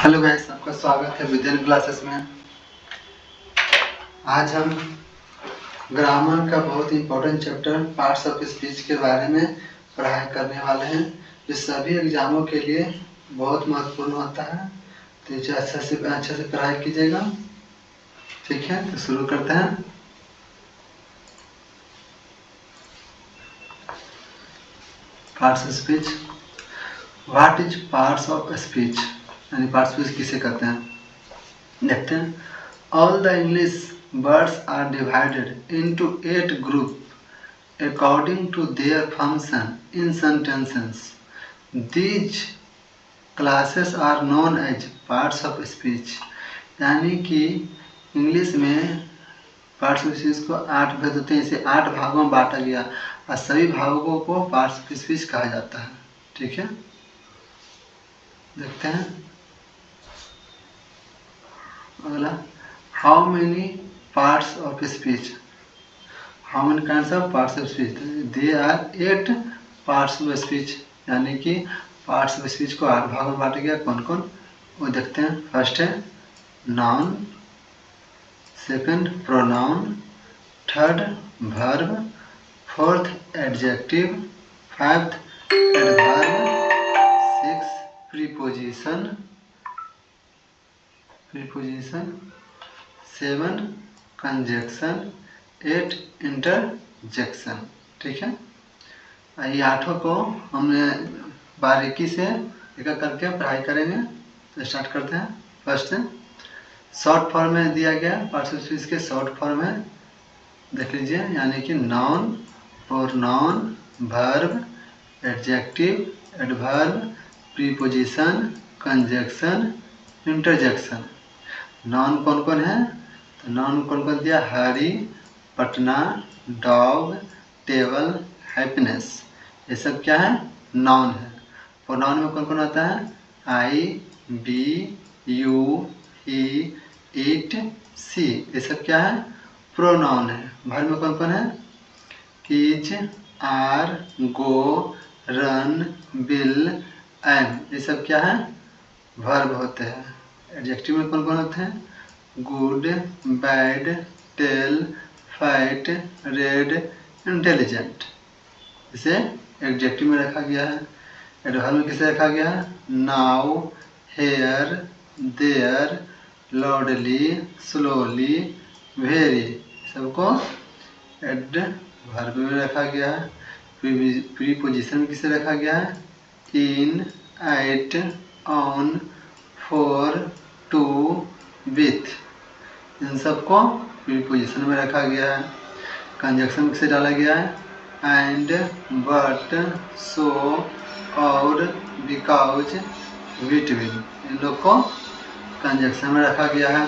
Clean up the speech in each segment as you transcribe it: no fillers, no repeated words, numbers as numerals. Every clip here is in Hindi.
हेलो गाइस, आपका स्वागत है विद्यान क्लासेस में। आज हम ग्रामर का बहुत important chapter parts of speech के बारे में पढ़ाई करने वाले हैं। ये सभी एग्जामों के लिए बहुत महत्वपूर्ण होता है, तो इसे अच्छे से पढ़ाई कीजिएगा। ठीक है, तो शुरू करते हैं। Parts of speech. What is parts of speech, यानी पार्ट्स ऑफ स्पीच किसे कहते हैं, देखते हैं। All the English words are divided into 8 groups according to their function in sentences. These classes are known as parts of speech. यानी कि इंग्लिश में पार्ट्स ऑफ स्पीच को 8 भेद होते हैं। इसे 8 भागों में बांटा गया और सभी भागों को पार्ट्स ऑफ स्पीच कहा जाता है। ठीक है, देखते हैं अगला। How many parts of speech, how many kinds of parts of speech? There are 8 parts of speech, यानी कि parts of speech को 8 भागों में बांटा गया। कौन कौन, वो देखते हैं। फर्स्ट है noun, second pronoun, third verb, fourth adjective, fifth adverb, six preposition, seven conjunction, 8 interjection. ठीक है, ये 8 को हमने बारीकी से एक करके पढ़ाई करेंगे। तो स्टार्ट करते हैं। फर्स्ट शॉर्ट फॉर्म में दिया गया पार्ट्स ऑफ स्पीच के शॉर्ट फॉर्म में देख लीजिए, यानी कि noun, pronoun, verb, adjective, adverb, preposition, conjunction, interjection. Noun कौन कौन है, तो नाउन कौन कौन दिया, हरी, पटना, डॉग, टेबल, हैप्पीनेस। ये सब क्या है, नाउन है। प्रोनाउन में कौन कौन आता है, I, we, you, he, it, सी। ये सब क्या है, प्रोनाउन है। वर्ब में कौन कौन है, is, are, go, run, will, am. ये सब क्या है, वर्ब होते हैं। एडजेक्टिव में कौन कौन होते हैं, good, bad, tell, fight, red, intelligent. इसे एडजेक्टिव में रखा गया है। एडवर्ब में किसे रखा गया है, now, here, there, loudly, slowly, very. सबको एडवर्ब में रखा गया है। प्रीपोजिशन में किसे रखा गया है, in, at, on, for, to, with. इन सबको प्रीपोजिशन में रखा गया है। कंजक्शन किसे डाला गया है, एंड, बट, सो, और, बिकॉज, बिटवीन। इन लोग को कंजक्शन में रखा गया है।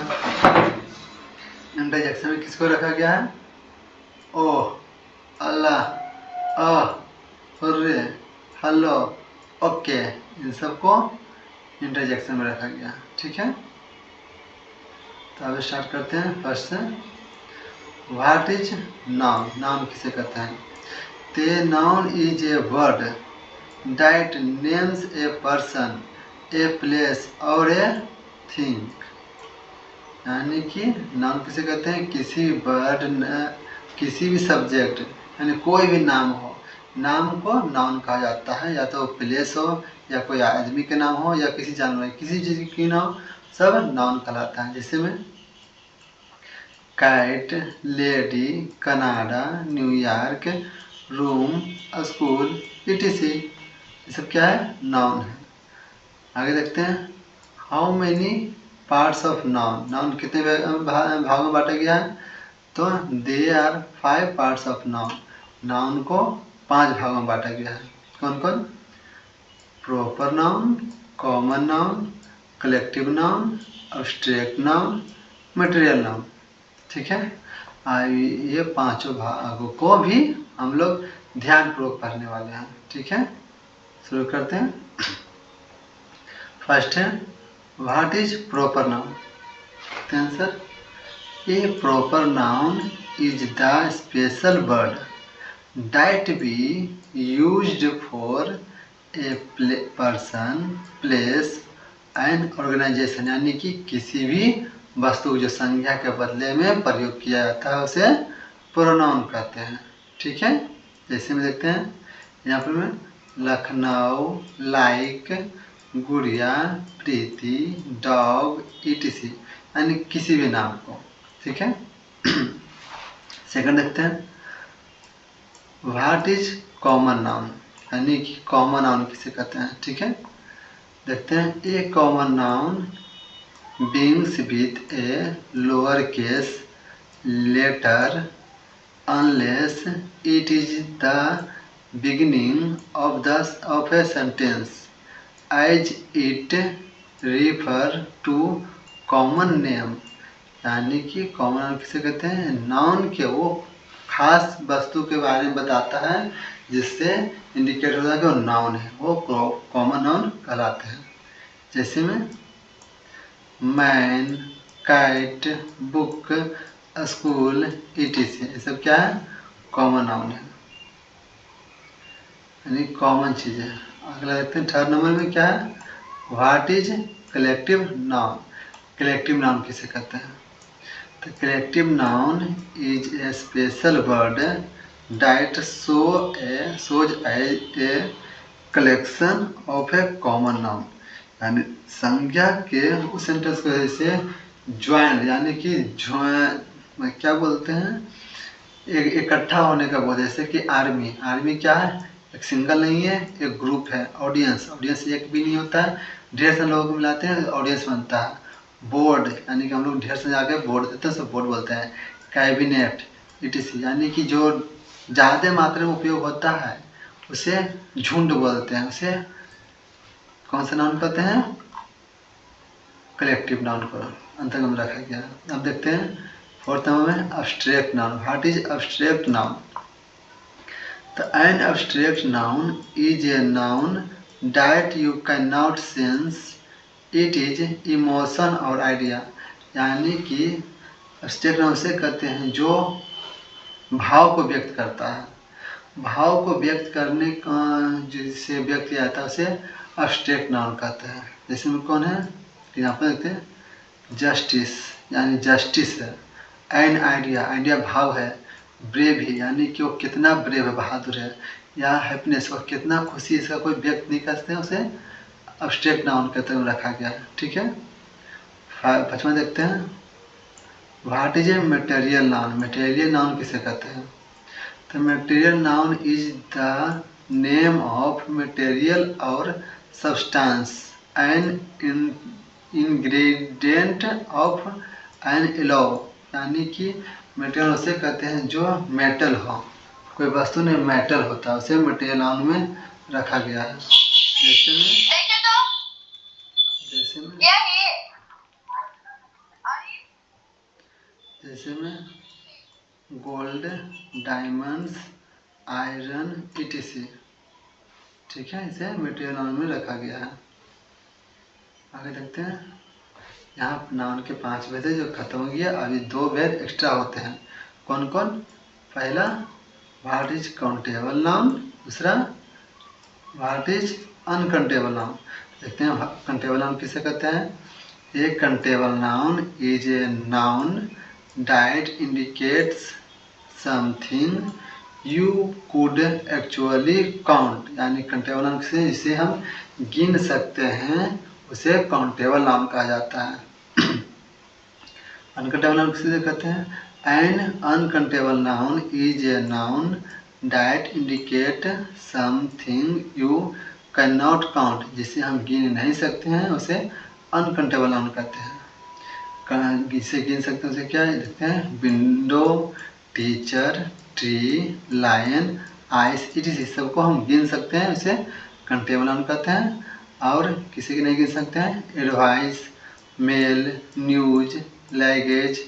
इंटरजेक्शन में किसको रखा गया है, ओह, अल्लाह, हुर्रे, हेलो, ओके। इन सबको इंटरजेक्शन में रखा गया। ठीक है, तो अब स्टार्ट करते हैं। फर्स्ट से व्हाट इज नाउन। नाउन किसे कहते हैं, ते noun is a word that names a person, a place और ए थिंग। यानी कि नाउन किसे कहते हैं, किसी वर्ड, किसी भी सब्जेक्ट, यानी कोई भी नाम हो, नाम को नाउन कहा जाता है। या तो प्लेस हो, या कोई आदमी के नाम हो, या किसी जानवर, किसी चीज़ की नाम, सब नाउन कहलाता है। जैसे में cat, lady, Canada, New York, room, school, etc. ये सब क्या है, नाउन है। आगे देखते हैं। How many parts of noun. Noun कितने भागों में बांटा गया है, तो they are 5 parts of noun. Noun को 5 भागों में बांटा गया है। कौन कौन, proper noun, common noun, collective noun, abstract noun, material noun. ठीक है, ये 5 भागों को भी हम लोग ध्यानपूर्वक पढ़ने वाले हैं। ठीक है, शुरू करते हैं। फर्स्ट है what is proper noun. Answer, a proper noun is the special word that be used for a person, place an organisation यानी कि किसी भी वस्तु जो संज्ञा के बदले में प्रयोग किया जाता है उसे प्रोनाउन कहते हैं। ठीक है, जैसे में देखते हैं यहाँ पर में लखनऊ, लाइक, गुड़िया, प्रीति, डॉग, ईटीसी यानी किसी भी नाम को। ठीक है, सेकंड देखते हैं व्हाट इज कॉमन नाउन यानी कि कॉमन नाउन किसे कहते हैं। ठीक है, देखते हैं a common noun begins with a lower case letter unless it is the beginning of a sentence as it refer to common name यानी कि कॉमन नाउन किसे कहते हैं, नाउन के वो खास वस्तु के बारे में बताता है जिससे इंडिकेट होता है कि वो नाउन है, वो कॉमन नाउन कहलाते हैं। जैसे में man, kite, book, school, etc ये सब क्या है, कॉमन नाउन है यानी कॉमन चीज़ है। अगला देखते हैं थर्ड नंबर में क्या है, what is collective noun. Collective noun किसे कहते हैं, तो collective noun is A special word that shows a collection of A common noun यानी संज्ञा के उस सेंटेंस को जैसे ज्वाइंट यानी कि क्या बोलते हैं, इकट्ठा होने का बोल। जैसे कि आर्मी, आर्मी क्या है, एक सिंगल नहीं है, एक ग्रुप है। ऑडियंस, ऑडियंस एक भी नहीं होता है, ढेर सारे लोगों को मिलाते हैं ऑडियंस बनता है। बोर्ड यानी कि हम लोग ढेर से जाके बोर्ड देते हैं, सब बोर्ड बोलते हैं। कैबिनेट, ईटीसी यानी कि जो ज़्यादा मात्रा में उपयोग होता है उसे झुंड बोलते हैं, उसे कौन सा नाउन कहते हैं, कलेक्टिव नाउन को अंतर्गत में रखा गया। अब देखते हैं फोर्थ नंबर में abstract noun. What is abstract noun, तो an abstract noun is a noun that you can not sense it is emotion और आइडिया यानी कि अब्स्ट्रैक्ट नाउन से कहते हैं जो भाव को व्यक्त करता है। भाव को व्यक्त करने का जिससे व्यक्त किया जाता है उसे अब्स्ट्रैक्ट नाउन कहते हैं। जैसे में कौन है, यहाँ पर देखते हैं जस्टिस यानी जस्टिस है। एन आइडिया, आइडिया भाव है। ब्रेव ही यानी कि वो कितना ब्रेव है, बहादुर है। या हैप्पीनेस, वो कितना खुशी, इसका कोई व्यक्त नहीं करते हैं, उसे अब्स्ट्रैक्ट नाउन के तरह रखा गया है। ठीक है, पाँचवां देखते हैं what is a material noun. Material noun किसे कहते हैं, तो material noun is the name of material और substance an ingredient of an alloy यानी कि मटेरियल उसे कहते हैं जो मेटल हो, कोई वस्तु ने मेटल होता है उसे मटेरियल नाउन में रखा गया है। जैसे में गोल्ड, डायमंड्स, आयरन, ईटीसी। ठीक है, इसे मटेरियल नाउन में रखा गया है। आगे देखते हैं, यहाँ नाउन के 5 भेद है जो खत्म हो गया, अभी 2 भेद एक्स्ट्रा होते हैं। कौन कौन, पहला व्हाट इज काउंटेबल नाउन, दूसरा व्हाट इज अनकाउंटेबल नाउन। देखते हैं काउंटेबल नाउन किसे कहते हैं। A countable noun is a noun that indicates something you could actually count यानी काउंटेबल नाउन से जिसे हम गिन सकते हैं उसे काउंटेबल नाउन कहा जाता है। अनकाउंटेबल नाउन किसे कहते हैं, N uncountable noun is a noun that indicate something you can not count जिसे हम गिन नहीं सकते हैं उसे अनकाउंटेबल नाउन कहते हैं। जिसे गिन सकते हैं उसे क्या देखते हैं, window, teacher, tree, lion, ice, etc सबको हम गिन सकते हैं उसे काउंटेबल नाउन कहते हैं। और किसी की नहीं गिन सकते हैं, advice, mail, news, luggage,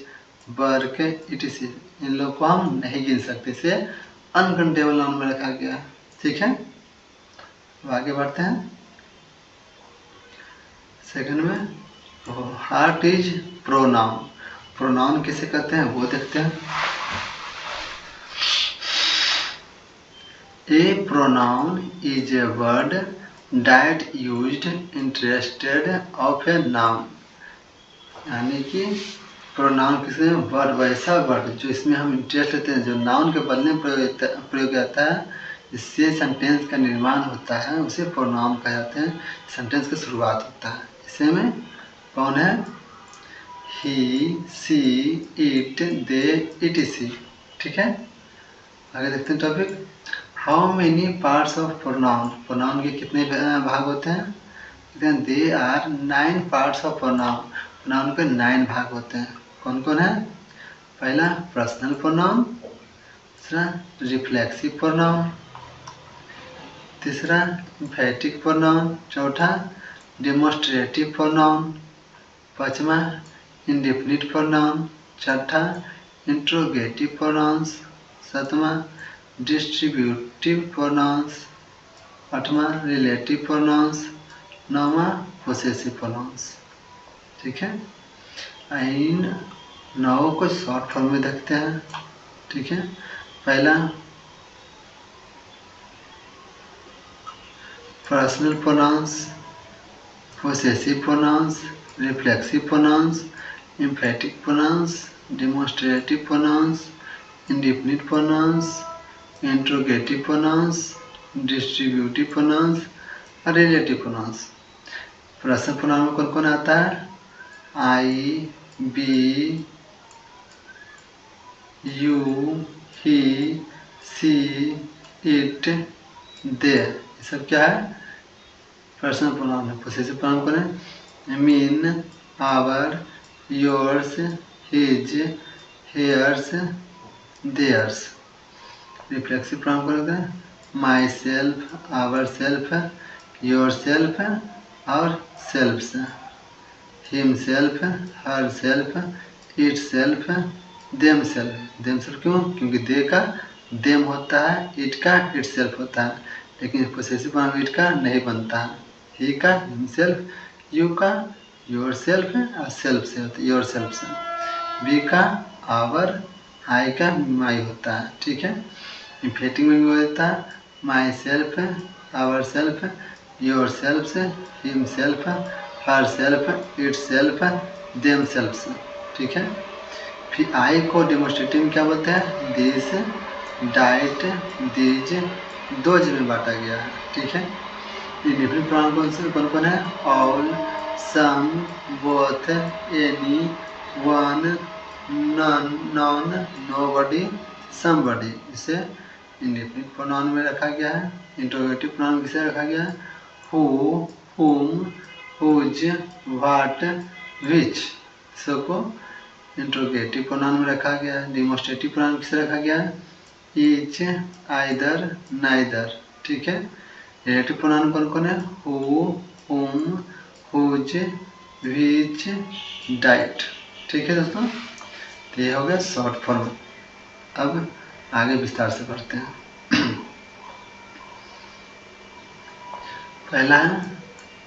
work, etc इन लोग को हम नहीं गिन सकते, इसे अनकाउंटेबल नाउन में रखा गया। ठीक है, तो आगे बढ़ते हैं सेकंड में, व्हाट इज प्रोनाउन। प्रोनाउन किसे कहते हैं वो देखते हैं। A pronoun is a word that used instead of a noun, यानी कि प्रोनाउन किसी वर्ड, वैसा वर्ड जो इसमें हम इंटरेस्ट लेते हैं, जो नाउन के बदले में प्रयोग जाता है, इससे सेंटेंस का निर्माण होता है, उसे प्रोनाउन कहा जाते हैं। सेंटेंस की शुरुआत होता है। इसे में कौन है? He, she, it, they, etc। ठीक है, आगे देखते हैं topic. How many parts of pronoun, pronoun के कितने भाग होते हैं? They are 9 parts of pronoun, pronoun के 9 भाग होते हैं। कौन कौन है? पहला पर्सनल प्रोनाउन, दूसरा रिफ्लेक्सिव प्रोनाउन, तीसरा एम्फैटिक प्रोनाउन, चौथा डेमोस्ट्रेटिव प्रोनाउन, पांचवा इंडेफिनिट प्रोनाउन, छठा इंट्रोगेटिव प्रोनाउंस, सातवां डिस्ट्रीब्यूटिव प्रोनाउंस, आठवां रिलेटिव प्रोनाउंस, नौवां पोसेसिव प्रोनाउंस। ठीक है, इन 9 को शॉर्ट फॉर्म में देखते हैं। ठीक है, पहला personal pronouns, possessive pronouns, reflexive pronouns, emphatic pronouns, demonstrative pronouns, indefinite pronouns, interrogative pronouns, distributive pronouns और रिलेटिव प्रोनाउंस। पर्सनल प्रोनाउन में कौन कौन आता है? I, we, you, he, she, it, they, ये सब क्या है? पर्सनल प्रोनाउन है। पोसेसिव प्रोनाउन कौन है? Mine, our, yours, his, hers, theirs. Reflexive pronoun कौन होता है? Myself, ourself, yourself और selves, himself, herself, itself, them self. Them self क्यों? क्योंकि दे का देम होता है, इट का इट सेल्फ होता है, लेकिन पोसेसिव प्रोनाउन इट का नहीं बनता है। ही का हिमसेल्फ, यू का योर सेल्फ और सेल्फ से होता है, योर सेल्फ से। वी का आवर, आई का माई होता है। ठीक है, एम्फैटिक में भी होता है myself, ourself, yourself, himself, herself, itself, themself. ठीक है, फिर आई को डेमोस्ट्रेटिव में क्या बोलते हैं? दिस, डाइट, दीज, दोज में बांटा गया है। ठीक है, इंडेफिनिट प्रोनाउन कौन कौन है? All, some, both, any, one, none, non, nobody, somebody. इसे इंडेफिनिट प्रोनाउन में रखा गया है। इंट्रोगेटिव प्रोनाउन किसे रखा गया है? हु, हुम, हुज, व्हाट, विच, सबको इंट्रोगेटिव प्रोनाउन में रखा गया है। डेमोस्ट्रेटिव प्रोनाउन किसे रखा गया है? Each, either, neither. ठीक है, रिलेटिव प्रोनाउन कौन कौन है? हु, हुम, हुज, विच, डाइट। ठीक है दोस्तों, तो ये हो गया शॉर्ट फॉर्म। अब आगे विस्तार से पढ़ते हैं। पहला है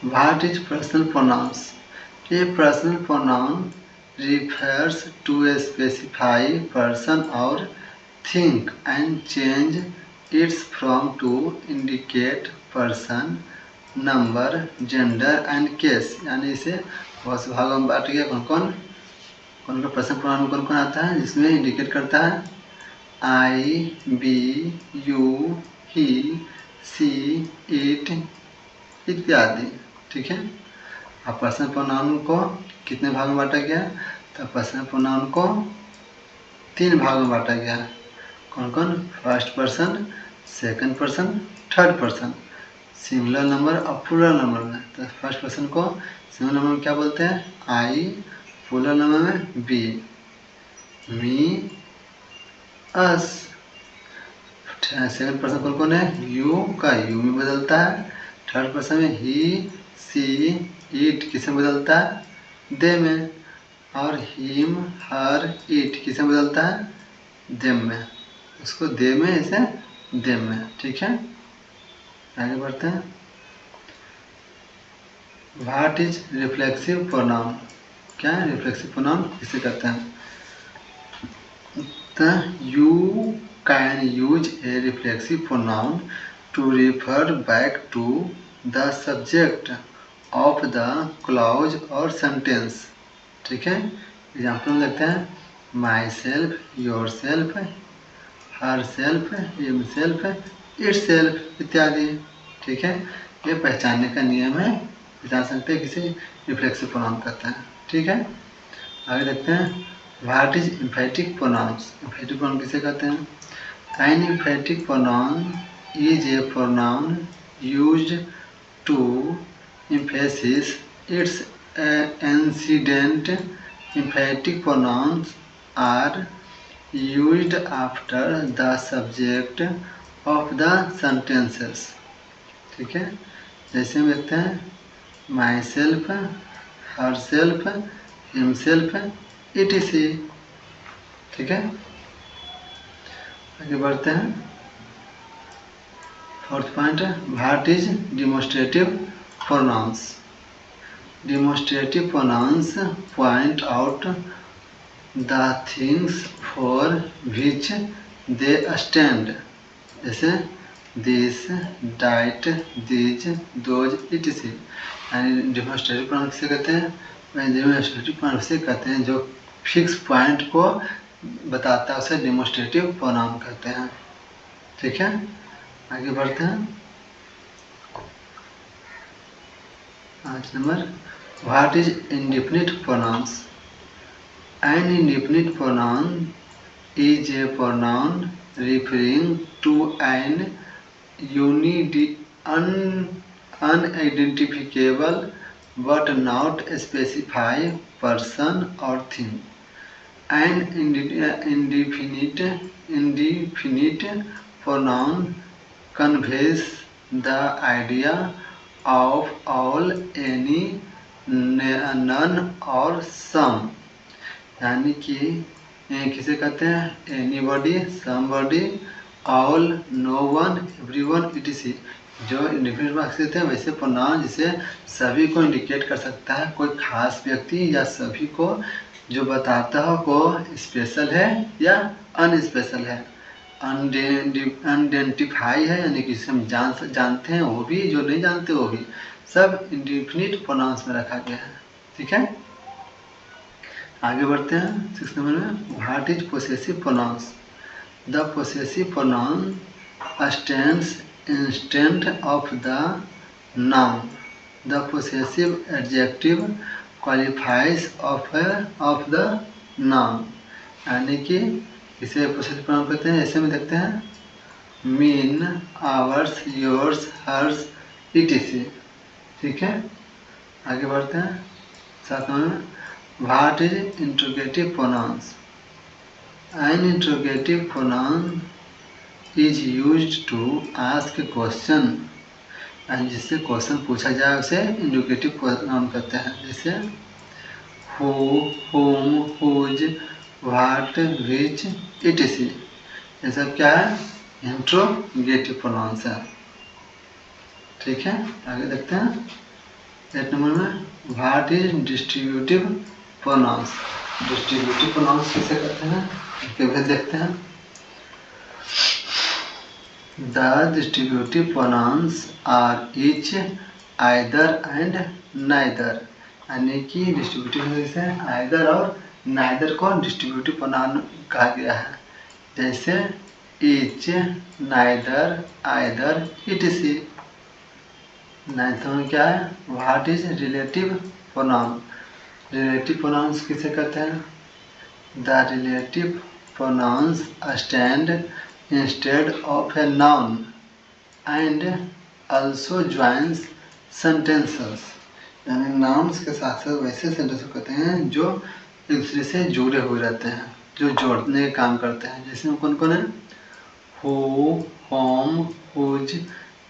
व्हाट इज पर्सनल प्रोनाउंस। ये personal pronoun refers to a specified person or thing and change its form to indicate person, number, gender and case। यानी इसे बहुत से भागों में बांट गया। कौन कौन कौन का पर्सनल प्रोनाउन में कौन कौन आता है जिसमें इंडिकेट करता है? I, we, you, he, she, it इत्यादि। ठीक है, अब पर्सनल प्रोनाउन को कितने भाग में बांटा गया? तो पर्सनल प्रोनाउन को 3 भाग में बांटा गया। कौन कौन? First person, second person, third person, singular number और प्लूरल नंबर में। तो फर्स्ट पर्सन को सिंगुलर नंबर में क्या बोलते हैं? आई, प्लूरल नंबर में बी, मी, अस। सेकंड पर्सन कौन कौन है? यू का यू में बदलता है। थर्ड पर्सन में ही, सी, इट किसे बदलता है? दे में। और हिम, हर, इट किसे बदलता है? देम में। उसको दे में, इसे देम में। ठीक है, आगे बढ़ते हैं। What is reflexive pronoun. क्या है रिफ्लेक्सिव प्रोनाउन? किसे कहते हैं? तो you can use a reflexive pronoun to refer back to the subject of the clause और सेंटेंस। ठीक है, एग्जाम्पल में देखते हैं my self, your self, herself, him self, it self इत्यादि। ठीक है, ये पहचानने का नियम है, पहचान सकते हैं किसे रिफ्लेक्सिव प्रोनाउन कहते हैं। ठीक है, आगे देखते हैं what is emphatic pronouns. Emphatic pronoun किसे कहते हैं? An emphatic pronoun is a pronoun used to emphasis its antecedent. Emphatic pronouns are used after the subject of the sentences। ठीक है, जैसे हम देखते हैं myself, herself, himself, etc। ठीक है, आगे बढ़ते हैं। Fourth point, what is demonstrative pronouns. Demonstrative pronouns point out the things for which they stand। जैसे this, that, these, those, etc। यानी डिमोस्ट्रेटिव प्रोनाउन किसे कहते हैं? डिमोस्ट्रेटिव प्रोनाउन किसे कहते हैं? जो फिक्स पॉइंट को बताता है उसे डिमोस्ट्रेटिव प्रोनाउन कहते हैं। ठीक है, आगे बढ़ते हैं। 5 number, what is indefinite pronouns. An indefinite pronoun is a pronoun referring to an unidentifiable but not specified person or thing। An indefinite pronoun conveys the idea of all, any, none or some। यानी कि किसे कहते हैं? Anybody, somebody, all, no one, everyone, etc। जो इंडिफिनिट मार्क्स देते हैं वैसे प्रोनाउन जिसे सभी को इंडिकेट कर सकता है, कोई खास व्यक्ति या सभी को जो बताता हो को स्पेशल है या अनस्पेशल है। अनडेंटिफाई है यानी कि जिसे हम जानते हैं वो भी, जो नहीं जानते वो भी, सब इंडिफिनिट प्रोनाउंस में रखा गया है। ठीक है, आगे बढ़ते हैं 6 नंबर में, what is possessive pronouns. The possessive pronoun stands instant of the noun. The possessive adjective qualifies of the noun. यानी कि इसे पोसेसिव प्रोनाउन कहते हैं। ऐसे में देखते हैं mine, ours, yours, hers, etc। ठीक है, आगे बढ़ते हैं 7 नंबर में, What is interrogative pronouns? An interrogative pronoun is used to ask a question। जिससे क्वेश्चन पूछा जाए उसे इंट्रोगेटिव प्रोनाउन कहते हैं। जैसे who, whom, whose, what, which, etc। ये सब क्या है? इंट्रोगेटिव प्रोनाउंस है। ठीक है, आगे देखते हैं 8 नंबर में, what is distributive pronouns. Distributive pronouns किसे कहते हैं? फिर देखते हैं। The distributive pronouns are each, either and neither. यानी कि डिस्ट्रीब्यूटिव जैसे आइदर और नाइदर को डिस्ट्रीब्यूटिव प्रोनाउन कहा गया है। जैसे each, neither, either, etc। Neither में क्या है? What is relative pronoun. Relative pronouns किसे कहते हैं? The relative pronouns stand instead of a noun and also joins sentences। यानी नाउन्स के साथ साथ वैसे सेंटेंस को कहते हैं जो एक दूसरे से जुड़े हुए रहते हैं, जो जोड़ने का काम करते हैं। जैसे कौन कौन है? Who, whom, whose,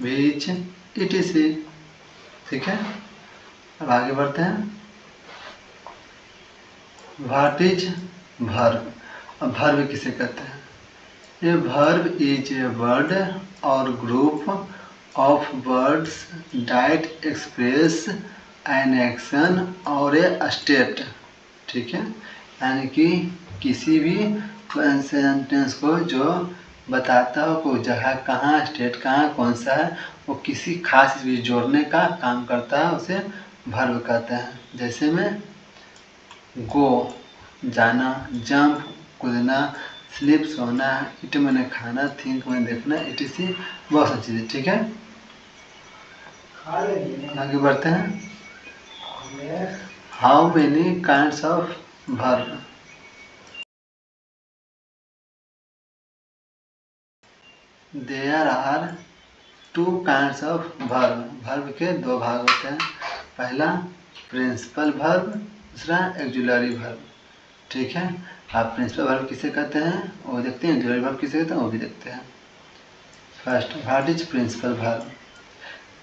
which, etc। ठीक है, अब आगे बढ़ते हैं। What is verb. अब वर्ब किसे कहते हैं? A verb is a word और group of words that express an action और ए स्टेट। ठीक है, यानी कि किसी भी सेंटेंस को जो बताता हो कोई जगह कहाँ, स्टेट कहाँ, कौन सा है, वो किसी खास चीज जोड़ने का काम करता है, उसे वर्ब कहते हैं। जैसे में गो जाना, जंप कूदना, स्लीप सोना, इट मैंने खाना, थिंक मैंने देखना, इटीसी बहुत सारी चीज़ें। ठीक है, आगे बढ़ते हैं। How many kinds of verb? There are two kinds of verb. Verb के दो भाग होते हैं, पहला प्रिंसिपल वर्ब, दूसरा एक्जुलरी वर्ब। ठीक है, आप प्रिंसिपल वर्ब किसे कहते हैं वो देखते हैं, एक्जुलरी वर्ब किसे कहते हैं वो भी देखते हैं। First, what is principal verb?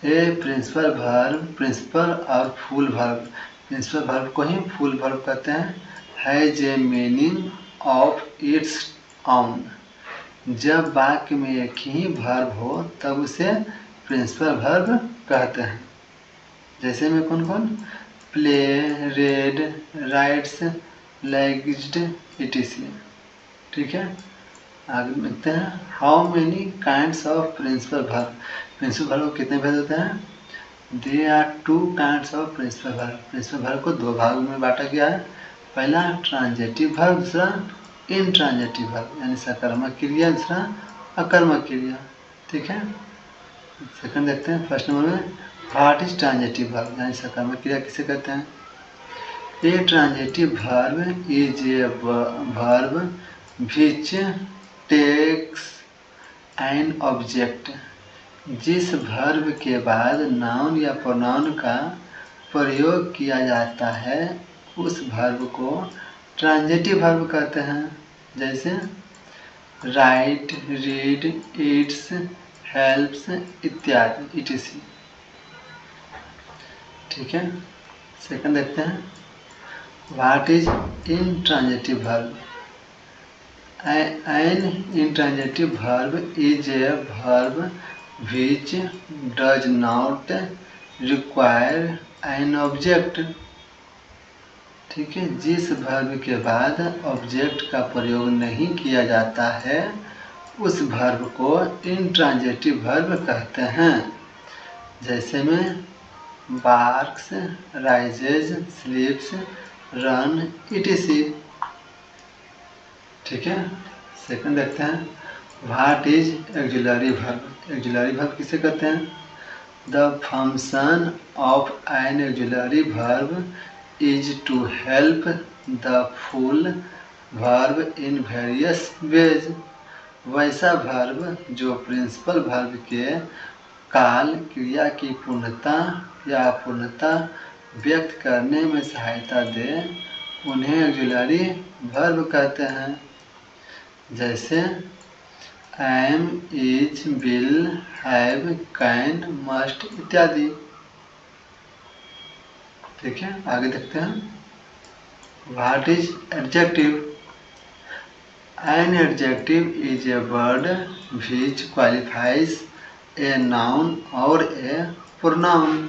A principal verb, principal और फुल वर्ब, प्रिंसिपल वर्ब को ही फुल वर्ब कहते हैं, has a meaning of its own. जब वाक्य में एक ही वर्ब हो तब उसे प्रिंसिपल वर्ब कहते हैं। जैसे में कौन कौन? Play, read, writes, legged, etc. ठीक है, आगे देखते हैं। How many kinds of principal verb? Principal verb को कितने भेद होते हैं? They are two kinds of principal verb. Principal verb को दो भागों में बांटा गया है, पहला ट्रांजेटिव वर्ब, दूसरा इनट्रांजेटिव वर्ब, यानी सकर्मक क्रिया, दूसरा अकर्मक क्रिया। ठीक है, सेकंड देखते हैं। फर्स्ट नंबर में व्हाट इज ट्रांजेटिव वर्ब, यानी सकर्मक क्रिया किसे कहते हैं? A transitive verb is a verb which takes an object. जिस वर्ब के बाद नाउन या प्रोनाउन का प्रयोग किया जाता है उस वर्ब को ट्रांजिटिव वर्ब कहते हैं। जैसे राइट, रीड, ईट्स, हेल्प्स इत्यादि, इटीसी। ठीक है, सेकंड देखते हैं। What is intransitive verb? An intransitive verb is a verb which does not require an object। ठीक है, जिस वर्ब के बाद ऑब्जेक्ट का प्रयोग नहीं किया जाता है उस वर्ब को इनट्रांजिटिव वर्ब कहते हैं। जैसे में barks, rises, sleeps, run, etc. ठीक है, सेकंड देखते हैं। What is auxiliary verb? Auxiliary verb किसे कहते हैं? The function of an auxiliary verb is to help the full verb in various ways. वैसा वर्ब जो प्रिंसिपल वर्ब के काल क्रिया की पूर्णता या अपूर्णता व्यक्त करने में सहायता दे उन्हें एक्जुलरी वर्ब कहते हैं। जैसे am, is, will, have, can, must इत्यादि। ठीक है, आगे देखते हैं। What is adjective? An adjective is a word which qualifies a noun और ए प्रोनाउन।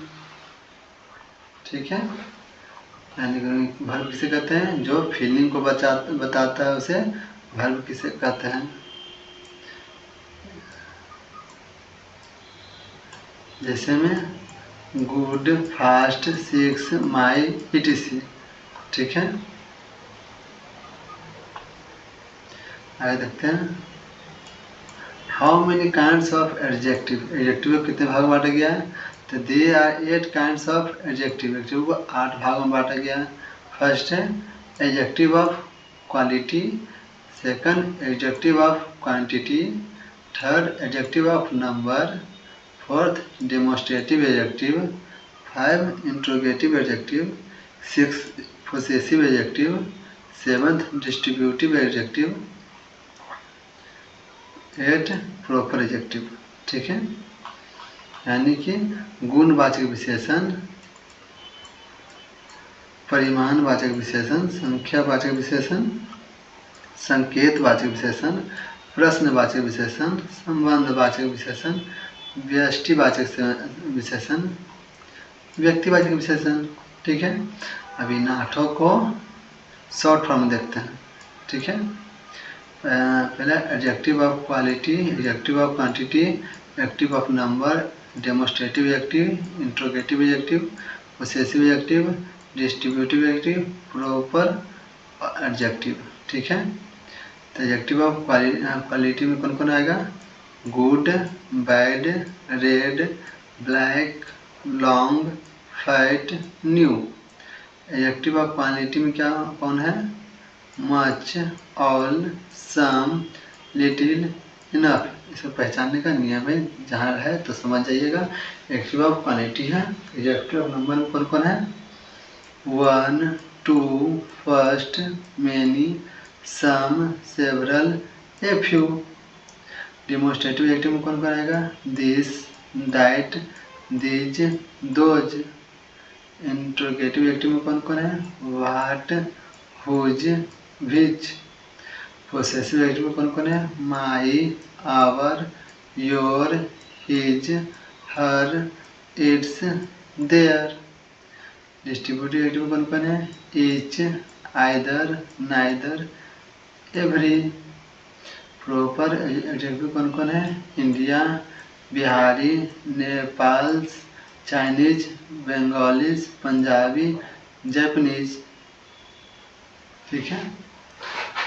ठीक है, यानी वर्ब किसे कहते हैं? जो फीलिंग को बताता है उसे वर्ब किसे कहते हैं? जैसे में good, fast, six, my, etc. ठीक है, आगे देखते हैं। How many kinds of adjective? Adjective को कितने भाग में बांटा गया है? तो they are 8 kinds of adjective. Adjective को 8 भागों में बांटा गया है। फर्स्ट है adjective of quality, second adjective of quantity, third adjective of number, fourth demonstrative adjective, 5 interrogative adjective, 6 possessive adjective, 7 distributive adjective, 8 proper adjective. ठीक है, यानी कि गुणवाचक विशेषण, परिमाणवाचक विशेषण, संख्यावाचक विशेषण, संकेतवाचक विशेषण, प्रश्नवाचक विशेषण, संबंधवाचक विशेषण, व्यष्टिवाचक विशेषण, व्यक्तिवाचक विशेषण। ठीक है, अब इन 8 को शॉर्ट फॉर्म में देखते हैं। ठीक है, पहला adjective of quality, adjective of quantity, active of number, demonstrative adjective, interrogative adjective, possessive adjective, distributive adjective, proper adjective. ठीक है, तो एडजेक्टिव ऑफ क्वालिटी में कौन कौन आएगा? Good, bad, red, black, long, fat, new. Adjective of quality में क्या कौन है? मच, ऑल, सम, लिटिल, इनफ। इसे पहचानने का नियम है, जहाँ है तो समझ जाइएगा। एडजेक्टिव ऑफ क्वालिटी है। एडजेक्टिव ऑफ नंबर में कौन कौन है? 1, 2, first, many, some, several, a few. Demonstrative adjective में कौन कौन आएगा? This, that, these, those. Interrogative adjective में कौन कौन है? What, whose, which. Possessive adjective में कौन कौन है? My, our, your, his, her, its, their. Distributive adjective में कौन कौन है? Each, either, neither, every. Proper adjective में कौन कौन है? India, Bihari, Nepal, Chinese, Bengalis, Punjabi, Japanese. ठीक है,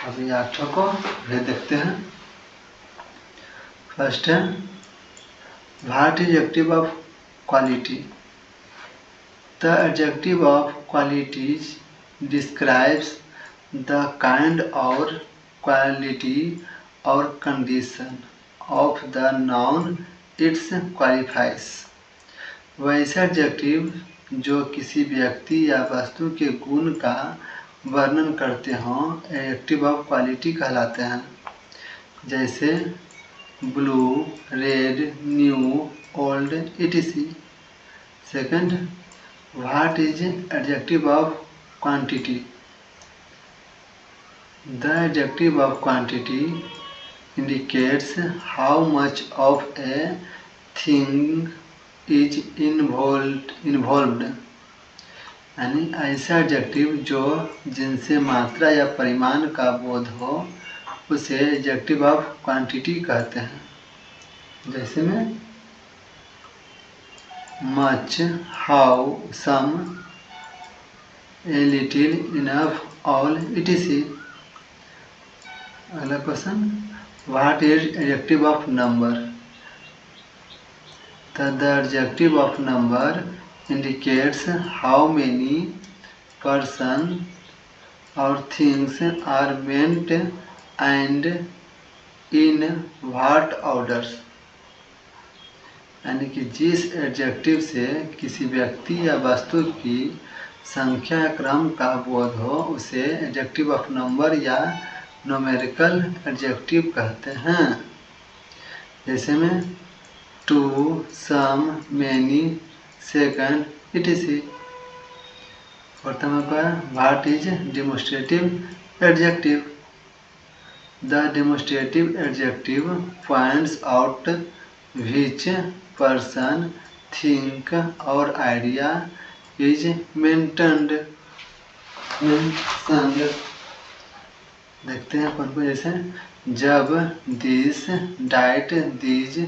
अभी 8 को फिर देखते हैं। फर्स्ट है what is adjective of quality. The adjective of qualities describes the kind और क्वालिटी और condition of the noun it's qualifies. वैसे एडजेक्टिव जो किसी व्यक्ति या वस्तु के गुण का वर्णन करते हों एडजेक्टिव ऑफ क्वालिटी कहलाते हैं। जैसे blue, red, new, old, etc। Second, what is adjective of quantity. The adjective of quantity indicates how much of a thing is involved। यानी ऐसा एडजेक्टिव जो जिनसे मात्रा या परिमाण का बोध हो उसे एडजेक्टिव ऑफ क्वांटिटी कहते हैं। जैसे में much, how, some, a little, enough, all, etc। अगला question, what is adjective of number. The adjective of number indicates how many person or things are meant and in what orders। यानी कि जिस एडजेक्टिव से किसी व्यक्ति या वस्तु की संख्या या क्रम का बोध हो उसे एडजेक्टिव ऑफ नंबर या न्यूमेरिकल एडजेक्टिव कहते हैं। जैसे में two, some, many, second, etc। प्रथम का what is demonstrative adjective. The demonstrative adjective points out which person, thing और आइडिया इज मेंशन्ड। देखते हैं कौन कौन। जैसे जब दिस, डाइट, दीज,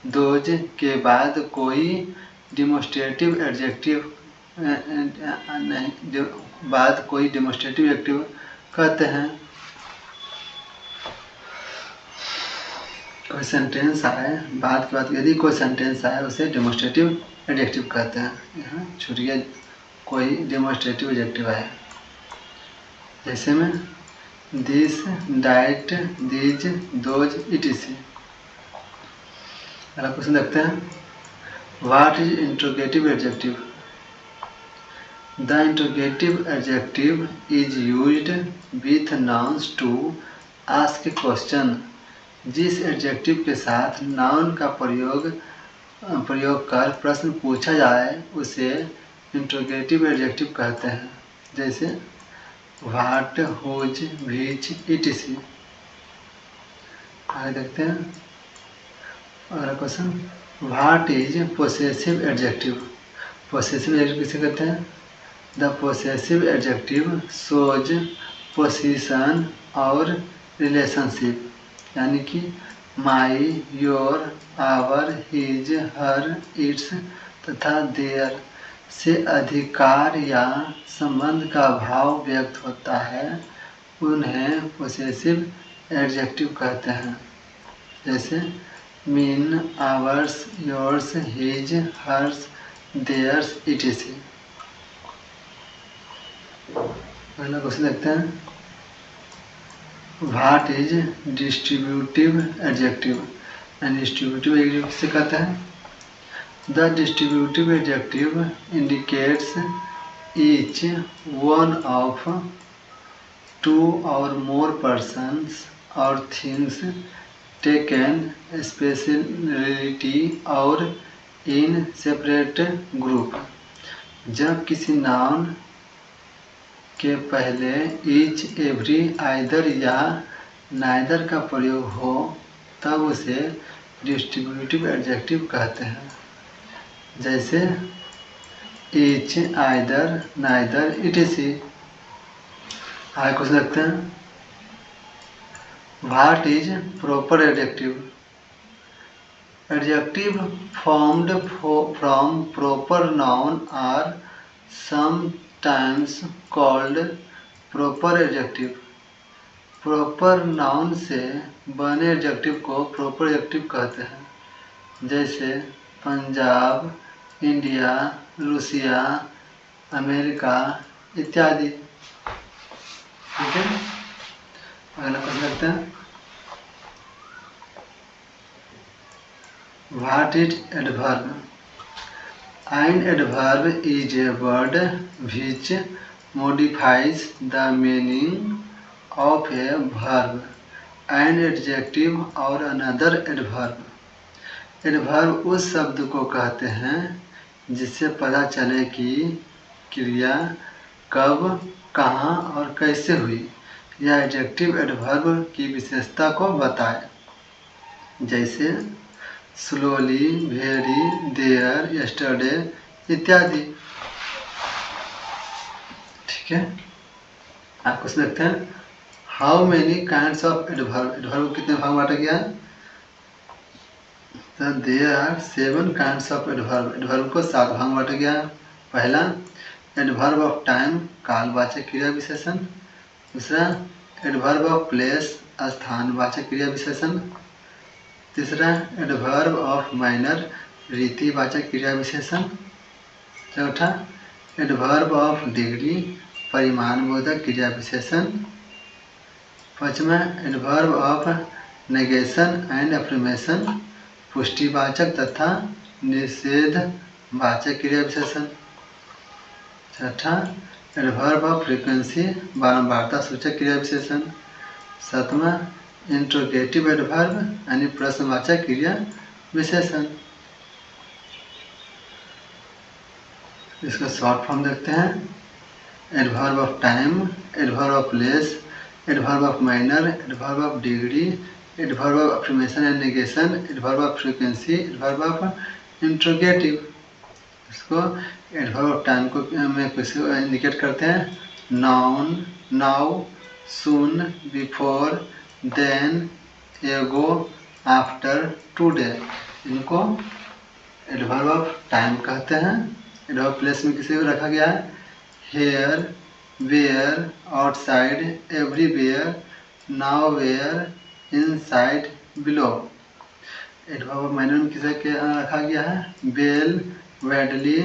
दोज के बाद कोई डेमोस्ट्रेटिव एडजेक्टिव बाद कोई डेमोस्ट्रेटिव एडजेक्टिव कहते हैं। कोई सेंटेंस आए बाद के बाद यदि कोई सेंटेंस आए उसे डेमोस्ट्रेटिव एडजेक्टिव कहते हैं। यहाँ छुट्टियाँ कोई डेमोस्ट्रेटिव एडजेक्टिव आए जैसे में this, that, these, those, etc। अगला क्वेश्चन देखते हैं, what is interrogative adjective. The interrogative adjective is used with nouns to ask question. जिस एडजेक्टिव के साथ नाउन का प्रयोग कर प्रश्न पूछा जाए उसे इंट्रोगेटिव एडजेक्टिव कहते हैं। जैसे व्हाट, हुज, व्हिच, etc। आगे देखते हैं अगला question, what is possessive adjective. Possessive adjective किसे कहते हैं। The possessive adjective shows possession और रिलेशनशिप, यानी कि my, your, our, his, her, its तथा देयर से अधिकार या संबंध का भाव व्यक्त होता है, उन्हें पोसेसिव एडजेक्टिव कहते हैं। जैसे mine, ours, yours, his, hers, theirs, etc. पहला क्वेश्चन देखते हैं, what is distributive adjective. Distributive adjective किसे कहते हैं? The distributive adjective indicates each one of two और मोर पर्सन्स और थिंग्स टेकन स्पेशलिटी और इन सेपरेट ग्रुप। जब किसी नाउन के पहले ईच, एवरी, आइदर या नाइदर का प्रयोग हो तब उसे डिस्ट्रीब्यूटिव एडजेक्टिव कहते हैं। जैसे ईच, आइदर, नाइदर, इटीसी। आगे कुछ देखते हैं, what is proper adjective. Adjective formed from proper noun are sometimes called proper adjective. Proper noun से बने एडजेक्टिव को प्रॉपर एडजेक्टिव कहते हैं। जैसे पंजाब, इंडिया, रूसिया, अमेरिका इत्यादि। ठीक है, अगला क्वेश्चन देखते हैं, what is adverb. An adverb is a word which modifies the meaning of a verb, an adjective or another adverb. Adverb उस शब्द को कहते हैं जिससे पता चले कि क्रिया कब, कहाँ और कैसे हुई। यह एडजेक्टिव एडवर्ब की विशेषता को बताए। जैसे स्लोली, वेरी, देयर, यस्टरडे इत्यादि। ठीक है, आप कुछ देखते हैं, how many kinds of adverb. Adverb को कितने भाग बांटा गया? तो there are 7 kinds of adverb. Adverb को 7 भाग बांटा गया। पहला एडवर्ब ऑफ टाइम, कालवाचक क्रिया विशेषण। दूसरा एडवर्ब ऑफ प्लेस, स्थानवाचक क्रिया विशेषण। तीसरा एडवर्ब ऑफ मैनर, रीतिवाचक क्रिया विशेषण। चौथा एडवर्ब ऑफ डिग्री, परिमाणबोधक क्रिया विशेषण। पांचवा adverb of negation and affirmation, पुष्टिवाचक तथा निषेधवाचक क्रिया विशेषण। छठा एडवर्ब ऑफ फ्रीक्वेंसी, बारंबारता सूचक क्रिया विशेषण। सातवां इंट्रोगेटिव एडवर्ब यानी प्रश्नवाचक क्रिया विशेषण। इसका शॉर्ट फॉर्म देखते हैं, adverb of time, adverb of place, adverb of manner, adverb of degree, adverb of affirmation and negation, adverb of frequency, adverb of interrogative. इसको एडवर्ब ऑफ टाइम को में कुछ इंडिकेट करते हैं, noun, now, soon, before, then, ago, after, today. इनको एडवर्ब ऑफ टाइम कहते हैं। एडवर्ब प्लेस में किसे रखा गया है, here, where, outside, everywhere, nowhere, inside, below. Adverb of manner में किसे रखा गया है, well, badly,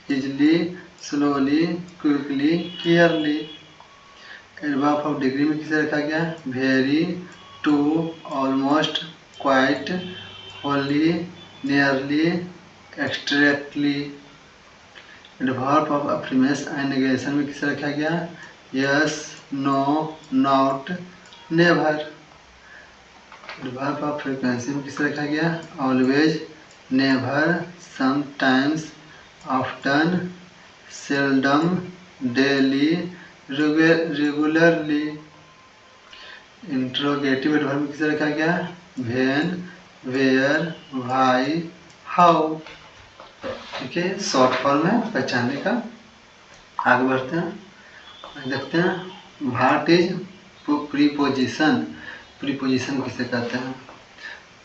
easily, slowly, quickly, carefully. Adverb of degree में किसे रखा गया, very, too, almost, quite, wholly, nearly, exactly. Adverb of affirmation and negation में किसे रखा गया, yes, no, not, never. Adverb of frequency में किसे रखा गया, always, never, sometimes, often, seldom, daily, regularly. Interrogative adverb में किसे रखा गया, व्हेन, वेयर, व्हाई, हाउ। ठीक है, शॉर्ट फॉर्म है पहचानने का। आगे बढ़ते हैं, देखते हैं, व्हाट इज प्रीपोजिशन। प्रीपोजिशन किसे कहते हैं?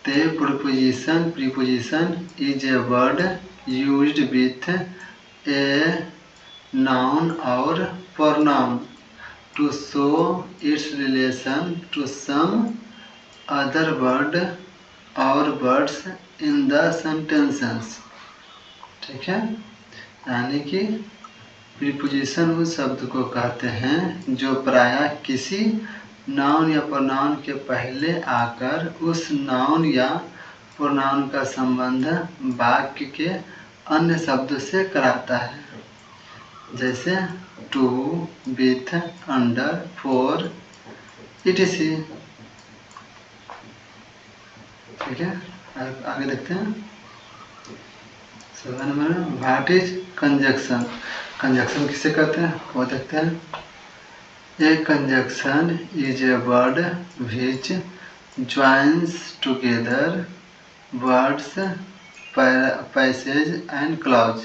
The preposition is a word used with a noun और pronoun to show its relation to some other word और वर्ड्स इन द सेंटेंसेस। ठीक है, यानी कि प्रीपोजिशन उस शब्द को कहते हैं जो प्रायः किसी नाउन या प्रोनाउन के पहले आकर उस नाउन या प्रोनाउन का संबंध वाक्य के अन्य शब्द से कराता है, जैसे to, with, under, for, etc। ठीक है, आगे देखते हैं। 7 नंबर में व्हाट इज कंजक्शन। कंजक्शन किसे कहते हैं वो देखते हैं। A conjunction is a word which joins together words, passage and clause.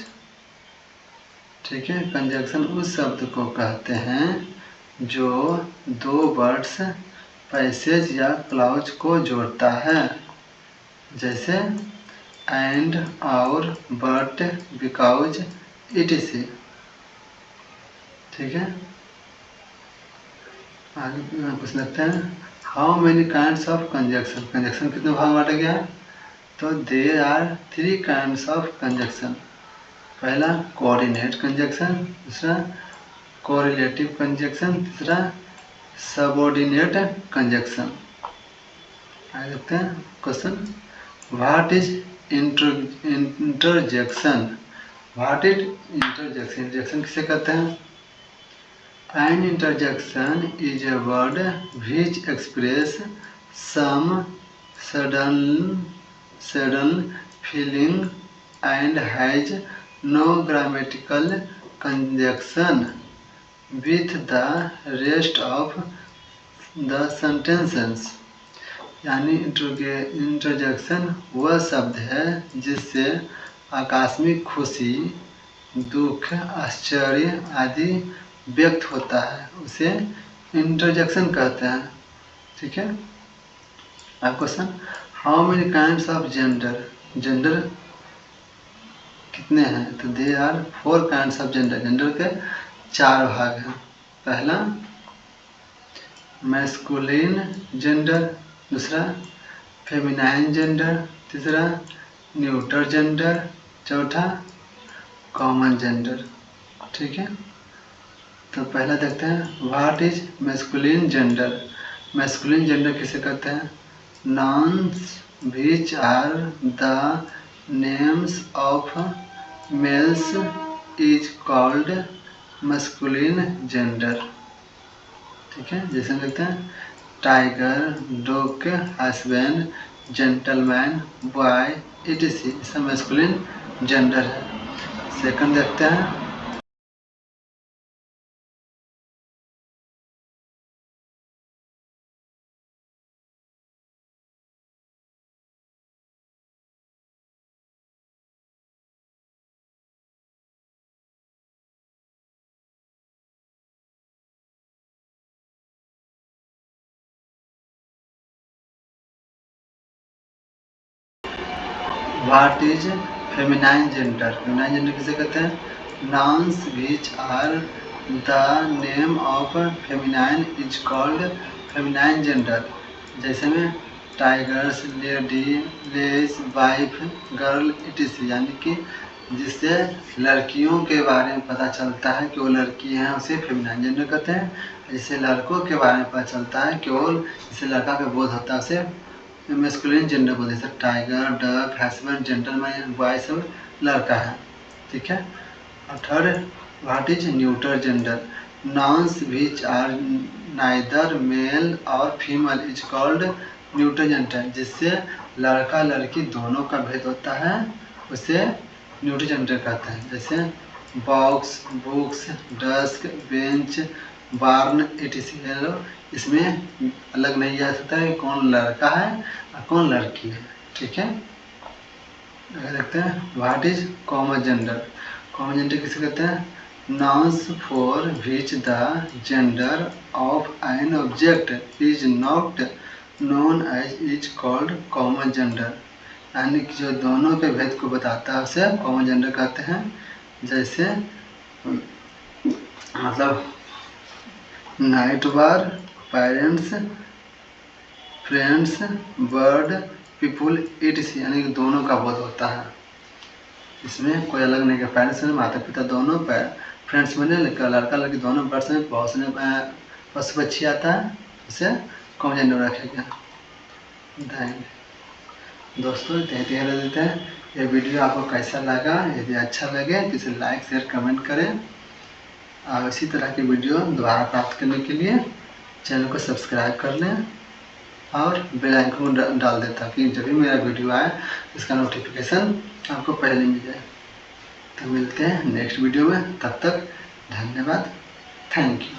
ठीक है, कंजक्शन उस शब्द को कहते हैं जो दो वर्ड्स, पैसेज या क्लॉज को जोड़ता है, जैसे एंड, और, बट, बिकॉज, etc। ठीक है, आगे कुछ लगता है। How many kinds of conjunction. Conjunction कितने भाग बांटा गया है? तो there are 3 kinds of conjunction. पहला कोऑर्डिनेट कंजक्शन, दूसरा कोरिलेटिव कंजक्शन, तीसरा सबऑर्डिनेट कंजक्शन। आगे देखते हैं question. What is interjection. What is interjection. Interjection किसे कहते हैं? An interjection is a word which express some sudden feeling and has no grammatical conjunction with the rest of the sentences. यानी इंटरजेक्शन वह शब्द है जिससे आकस्मिक खुशी, दुख, आश्चर्य आदि व्यक्त होता है, उसे इंटरजेक्शन कहते हैं। ठीक है, अब question. How many kinds of gender. Gender कितने हैं? तो they are 4 kinds of gender. जेंडर के 4 भाग हैं। पहला मैस्कुलिन जेंडर, दूसरा फेमिनाइन जेंडर, तीसरा न्यूटर जेंडर, चौथा कॉमन जेंडर। ठीक है, तो पहला देखते हैं what is masculine gender. Masculine gender किसे कहते हैं? Nouns which are the names of males is called masculine gender. ठीक है, जैसे देखते हैं tiger, dog, husband, gentleman, boy, etc। इसका मैस्कुलिन जेंडर है। सेकंड देखते हैं what is feminine gender. Feminine gender किसे कहते हैं? Nouns which are the name of feminine is called feminine gender. जैसे में tigress, lady, lass, wife, girl, etc। यानी कि जिससे लड़कियों के बारे में पता चलता है कि वो लड़की हैं, उसे फेमिनाइन जेंडर कहते हैं। जिससे लड़कों के बारे में पता चलता है कि वो जिससे लड़का का बोध होता है, उसे मैस्कुलिन जेंडर बोलते हैं। Tiger, duck, husband, gentleman, boy सब लड़का है। ठीक है, और third what is neuter gender. Nouns which are neither male और female is called neuter gender. जिससे लड़का लड़की दोनों का भेद होता है, उसे न्यूटर जेंडर कहते हैं। जैसे box, books, desk, bench, barn, etc। इसमें अलग नहीं जा सकता है कौन लड़का है और कौन लड़की है। ठीक है, अगर देखते हैं what is common gender. Common gender किसे कहते हैं? Nouns for which the gender of an object is not known as is called common gender, यानी कि जो दोनों के भेद को बताता है उसे कॉमन जेंडर कहते हैं। जैसे मतलब night bar, parents, friends, bird, people, it's, यानी कि दोनों का बोध होता है। इसमें कोई अलग नहीं है। पेरेंट्स में माता पिता दोनों, फ्रेंड्स में लड़का लड़की दोनों, बर्ड्स में बहुत से पशु पक्षी आता है, इसे कॉमन जेंडर रखा गया। दोस्तों तैयार रह देते हैं। ये वीडियो आपको कैसा लगा? यदि अच्छा लगे तो इसे लाइक शेयर कमेंट करें, और इसी तरह की वीडियो दोबारा प्राप्त करने के लिए चैनल को सब्सक्राइब कर लें और बेल आइकन डाल दें, ताकि जब भी मेरा वीडियो आए इसका नोटिफिकेशन आपको पहले मिल जाए। तो मिलते हैं नेक्स्ट वीडियो में, तब तक धन्यवाद, थैंक यू।